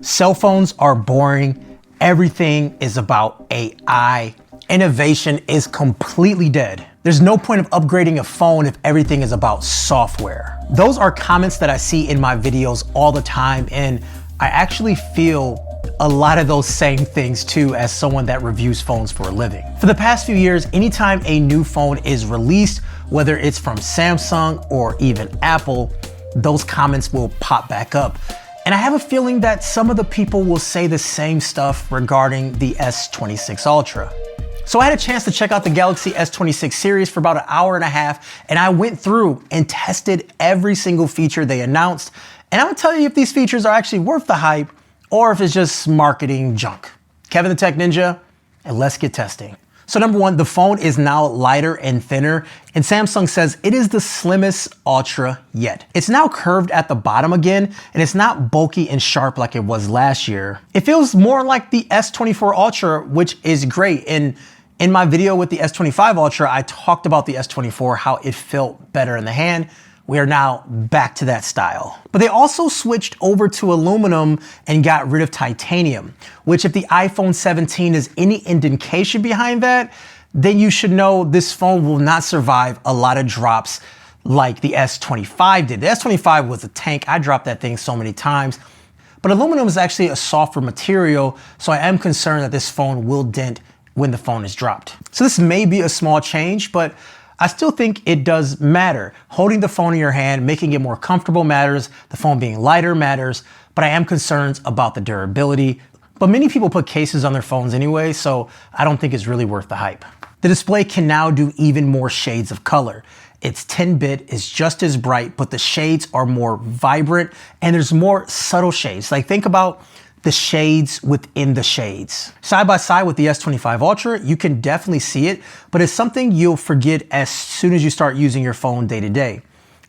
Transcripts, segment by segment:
Cell phones are boring. Everything is about AI. Innovation is completely dead. There's no point of upgrading a phone if everything is about software. Those are comments that I see in my videos all the time, and I actually feel a lot of those same things too as someone that reviews phones for a living. For the past few years, anytime a new phone is released, whether it's from Samsung or even Apple, those comments will pop back up. And I have a feeling that some of the people will say the same stuff regarding the S26 Ultra. So I had a chance to check out the Galaxy S26 series for about an hour and a half, and I went through and tested every single feature they announced. And I'm gonna tell you if these features are actually worth the hype or if it's just marketing junk. Kevin the Tech Ninja, and let's get testing. So number one, the phone is now lighter and thinner, and Samsung says it is the slimmest Ultra yet. It's now curved at the bottom again, and it's not bulky and sharp like it was last year. It feels more like the S24 Ultra, which is great. And in my video with the S25 Ultra, I talked about the S24, how it felt better in the hand. We are now back to that style. But they also switched over to aluminum and got rid of titanium, which if the iPhone 17 is any indication behind that, then you should know this phone will not survive a lot of drops like the S25 did. The S25 was a tank. I dropped that thing so many times. But aluminum is actually a softer material, so I am concerned that this phone will dent when the phone is dropped. So this may be a small change, but I still think it does matter. Holding the phone in your hand, making it more comfortable matters. The phone being lighter matters, but I am concerned about the durability. But many people put cases on their phones anyway, so I don't think it's really worth the hype. The display can now do even more shades of color. It's 10-bit, it's just as bright, but the shades are more vibrant and there's more subtle shades. Like think about the shades within the shades. Side by side with the S25 Ultra, you can definitely see it, but it's something you'll forget as soon as you start using your phone day to day.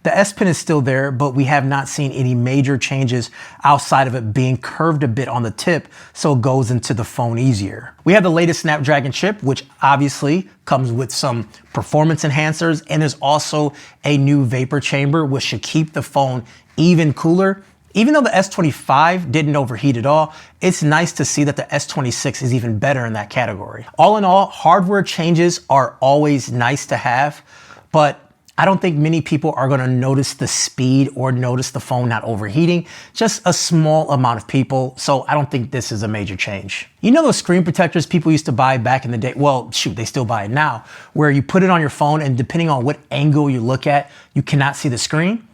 The S Pen is still there, but we have not seen any major changes outside of it being curved a bit on the tip, so it goes into the phone easier. We have the latest Snapdragon chip, which obviously comes with some performance enhancers, and there's also a new vapor chamber, which should keep the phone even cooler. Even though the S25 didn't overheat at all, it's nice to see that the S26 is even better in that category. All in all, hardware changes are always nice to have, but I don't think many people are gonna notice the speed or notice the phone not overheating, just a small amount of people, so I don't think this is a major change. You know those screen protectors people used to buy back in the day? Well, shoot, they still buy it now, where you put it on your phone and depending on what angle you look at, you cannot see the screen?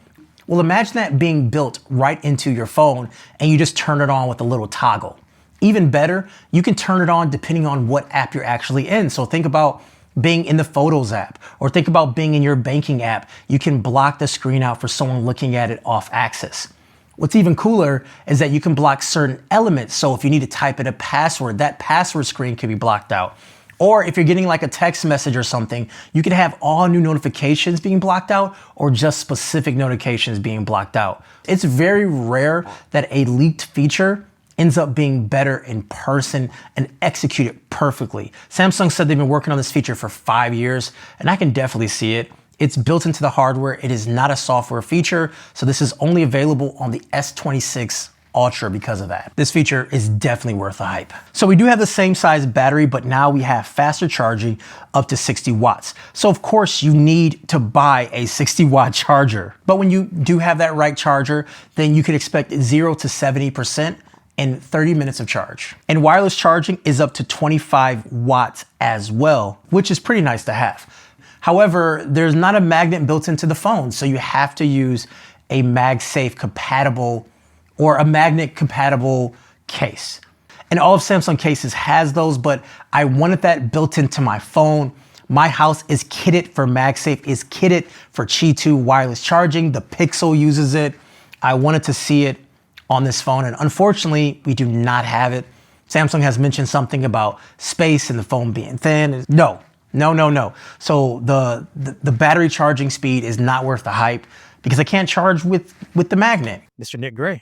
Well, imagine that being built right into your phone and you just turn it on with a little toggle. Even better, you can turn it on depending on what app you're actually in. So think about being in the Photos app or think about being in your banking app. You can block the screen out for someone looking at it off axis. What's even cooler is that you can block certain elements. So if you need to type in a password, that password screen can be blocked out. Or if you're getting like a text message or something, you can have all new notifications being blocked out or just specific notifications being blocked out. It's very rare that a leaked feature ends up being better in person and executed perfectly. Samsung said they've been working on this feature for 5 years, and I can definitely see it. It's built into the hardware. It is not a software feature, so this is only available on the S26 Ultra because of that. This feature is definitely worth the hype. So we do have the same size battery, but now we have faster charging up to 60 watts. So of course you need to buy a 60-watt charger. But when you do have that right charger, then you can expect 0 to 70% in 30 minutes of charge. And wireless charging is up to 25 watts as well, which is pretty nice to have. However, there's not a magnet built into the phone, so you have to use a MagSafe compatible or a magnet compatible case. And all of Samsung cases has those, but I wanted that built into my phone. My house is kitted for MagSafe, is kitted for Qi 2 wireless charging. The Pixel uses it. I wanted to see it on this phone, and unfortunately, we do not have it. Samsung has mentioned something about space and the phone being thin. No. So the battery charging speed is not worth the hype because I can't charge with the magnet. Mr. Nick Gray,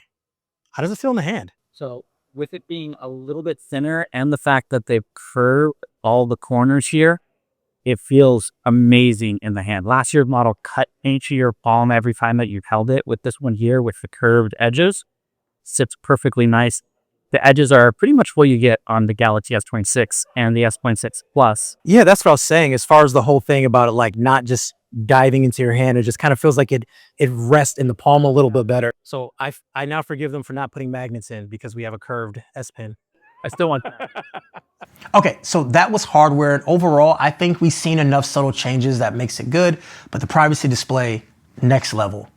how does it feel in the hand? So with it being a little bit thinner and the fact that they've curved all the corners here, it feels amazing in the hand. Last year's model cut into your palm every time that you've held it. With this one here with the curved edges, sits perfectly nice. The edges are pretty much what you get on the Galaxy S26 and the S26 Plus. Yeah, that's what I was saying. As far as the whole thing about it, like not just diving into your hand, it just kind of feels like it rests in the palm a little bit better. So I now forgive them for not putting magnets in because we have a curved S Pen. I still want Okay, so that was hardware, and overall, I think we've seen enough subtle changes that makes it good, but the privacy display, next level.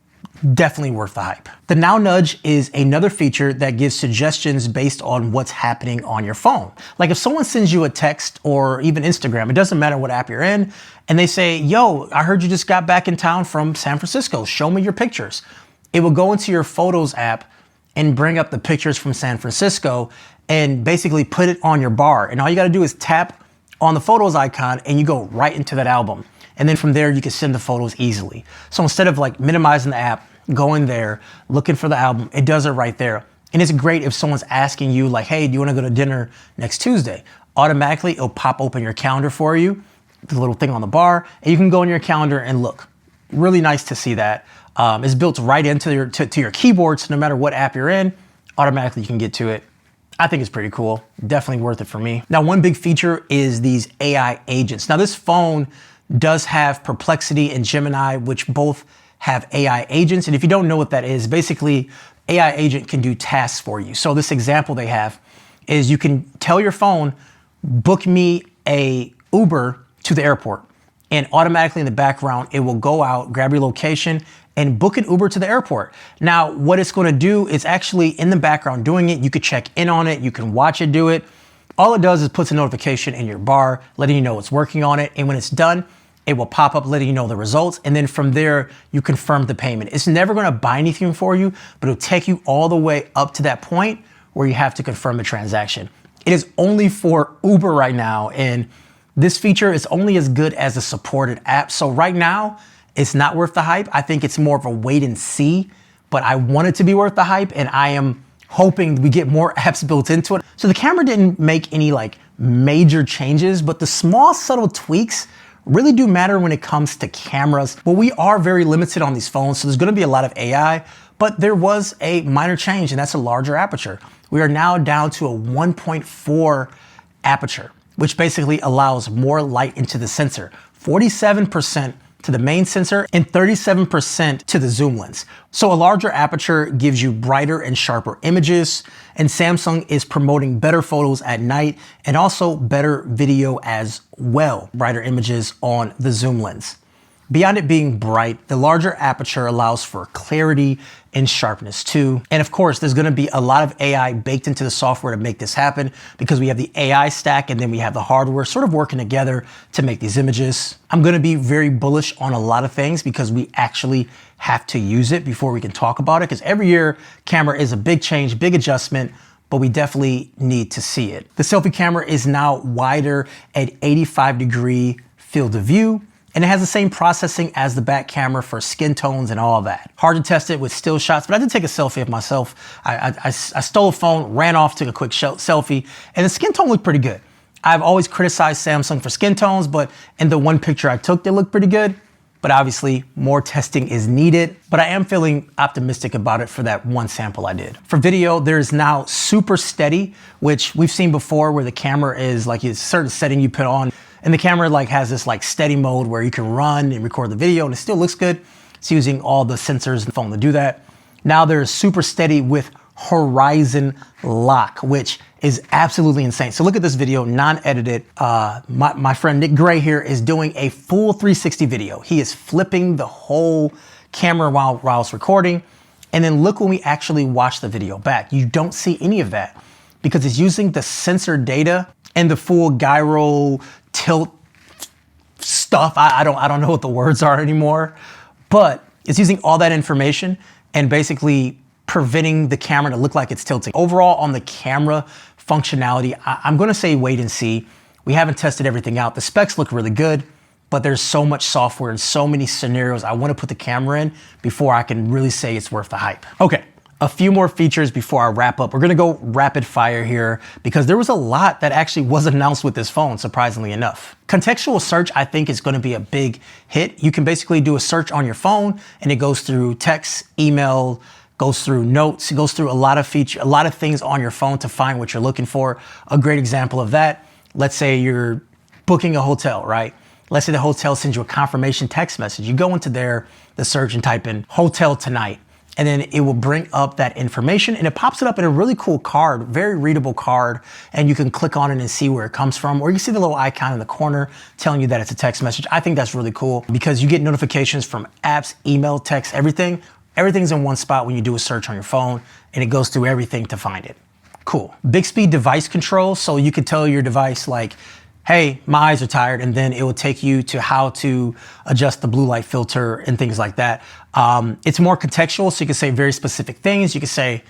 Definitely worth the hype. The Now Nudge is another feature that gives suggestions based on what's happening on your phone. Like if someone sends you a text or even Instagram, it doesn't matter what app you're in, and they say, yo, I heard you just got back in town from San Francisco, show me your pictures. It will go into your Photos app and bring up the pictures from San Francisco and basically put it on your bar. And all you gotta do is tap on the Photos icon and you go right into that album. And then from there, you can send the photos easily. So instead of like minimizing the app, going there, looking for the album, it does it right there. And it's great if someone's asking you like, hey, do you wanna go to dinner next Tuesday? Automatically, it'll pop open your calendar for you, the little thing on the bar, and you can go in your calendar and look. Really nice to see that. It's built right into your keyboard, so no matter what app you're in, automatically you can get to it. I think it's pretty cool. Definitely worth it for me. Now, one big feature is these AI agents. Now, this phone does have Perplexity and Gemini, which both have AI agents. And if you don't know what that is, basically AI agent can do tasks for you. So this example they have is you can tell your phone, book me a Uber to the airport. And automatically in the background, it will go out, grab your location, and book an Uber to the airport. Now, what it's gonna do is actually in the background doing it. You could check in on it, you can watch it do it. All it does is puts a notification in your bar, letting you know it's working on it. And when it's done, it will pop up letting you know the results. And then from there, you confirm the payment. It's never gonna buy anything for you, but it'll take you all the way up to that point where you have to confirm the transaction. It is only for Uber right now. And this feature is only as good as the supported app. So right now, it's not worth the hype. I think it's more of a wait and see, but I want it to be worth the hype, and I am hoping we get more apps built into it. So the camera didn't make any like major changes, but the small subtle tweaks really do matter when it comes to cameras. Well, we are very limited on these phones, so there's gonna be a lot of AI, but there was a minor change, and that's a larger aperture. We are now down to a 1.4 aperture, which basically allows more light into the sensor. 47% to the main sensor and 37% to the zoom lens. So a larger aperture gives you brighter and sharper images, and Samsung is promoting better photos at night and also better video as well, brighter images on the zoom lens. Beyond it being bright, the larger aperture allows for clarity and sharpness too. And of course, there's gonna be a lot of AI baked into the software to make this happen because we have the AI stack and then we have the hardware sort of working together to make these images. I'm gonna be very bullish on a lot of things because we actually have to use it before we can talk about it, because every year camera is a big change, big adjustment, but we definitely need to see it. The selfie camera is now wider at 85-degree field of view, and it has the same processing as the back camera for skin tones and all of that. Hard to test it with still shots, but I did take a selfie of myself. I stole a phone, ran off, took a quick selfie, and the skin tone looked pretty good. I've always criticized Samsung for skin tones, but in the one picture I took, they looked pretty good. But obviously, more testing is needed. But I am feeling optimistic about it for that one sample I did. For video, there's now super steady, which we've seen before where the camera is like a certain setting you put on. And the camera like has this like steady mode where you can run and record the video and it still looks good. It's using all the sensors in the phone to do that. Now there's super steady with horizon lock, which is absolutely insane. So look at this video, non-edited. My friend Nick Gray here is doing a full 360 video. He is flipping the whole camera while it's recording. And then look when we actually watch the video back. You don't see any of that because it's using the sensor data and the full gyro tilt stuff. I don't know what the words are anymore, but it's using all that information and basically preventing the camera to look like it's tilting. Overall on the camera functionality, I'm gonna say wait and see. We haven't tested everything out. The specs look really good, but there's so much software and so many scenarios I wanna put the camera in before I can really say it's worth the hype. Okay. A few more features before I wrap up. We're gonna go rapid fire here because there was a lot that actually was announced with this phone, surprisingly enough. Contextual search, I think, is gonna be a big hit. You can basically do a search on your phone and it goes through text, email, goes through notes, it goes through a lot of things on your phone to find what you're looking for. A great example of that, let's say you're booking a hotel, right? Let's say the hotel sends you a confirmation text message. You go into the search and type in hotel tonight, and then it will bring up that information, and it pops it up in a really cool card, very readable card, and you can click on it and see where it comes from, or you see the little icon in the corner telling you that it's a text message. I think that's really cool because you get notifications from apps, email, text, everything. Everything's in one spot when you do a search on your phone, and it goes through everything to find it. Cool. Bixby device control, so you could tell your device like, hey, my eyes are tired, and then it will take you to how to adjust the blue light filter and things like that. It's more contextual, so you can say very specific things. You can say,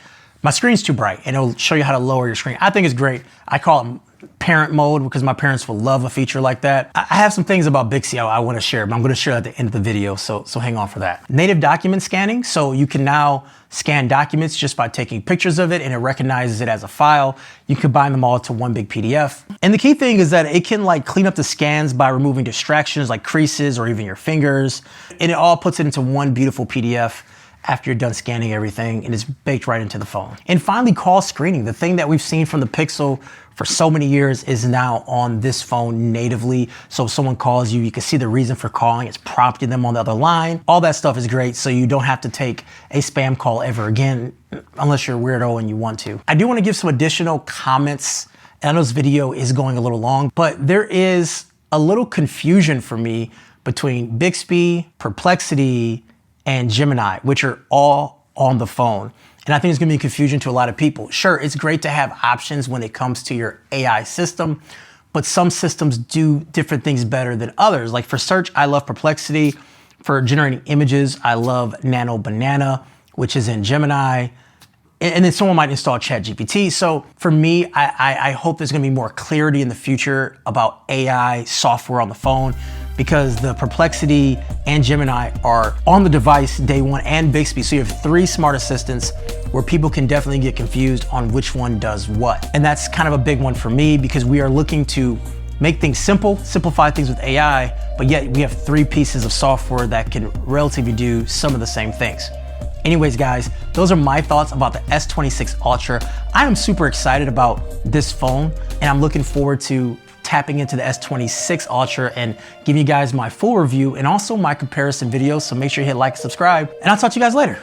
my screen's too bright, and it'll show you how to lower your screen. I think it's great. I call it parent mode because my parents will love a feature like that. I have some things about Bixby I want to share, but I'm going to share at the end of the video, so hang on for that. Native document scanning, so you can now scan documents just by taking pictures of it, and it recognizes it as a file. You combine them all to one big PDF. And the key thing is that it can like clean up the scans by removing distractions like creases or even your fingers, and it all puts it into one beautiful PDF after you're done scanning everything, and it's baked right into the phone. And finally, call screening. The thing that we've seen from the Pixel for so many years is now on this phone natively. So if someone calls you, you can see the reason for calling. It's prompting them on the other line. All that stuff is great, so you don't have to take a spam call ever again, unless you're a weirdo and you want to. I do want to give some additional comments. I know this video is going a little long, but there is a little confusion for me between Bixby, Perplexity, and Gemini, which are all on the phone. And I think it's gonna be confusion to a lot of people. Sure, it's great to have options when it comes to your AI system, but some systems do different things better than others. Like for search, I love Perplexity. For generating images, I love Nano Banana, which is in Gemini. And then someone might install ChatGPT. So for me, I hope there's gonna be more clarity in the future about AI software on the phone, because the Perplexity and Gemini are on the device day one, and Bixby. So you have 3 smart assistants where people can definitely get confused on which one does what. And that's kind of a big one for me because we are looking to make things simple, simplify things with AI, but yet we have 3 pieces of software that can relatively do some of the same things. Anyways, guys, those are my thoughts about the S26 Ultra. I am super excited about this phone, and I'm looking forward to tapping into the S26 Ultra and giving you guys my full review and also my comparison videos. So make sure you hit like and subscribe, and I'll talk to you guys later.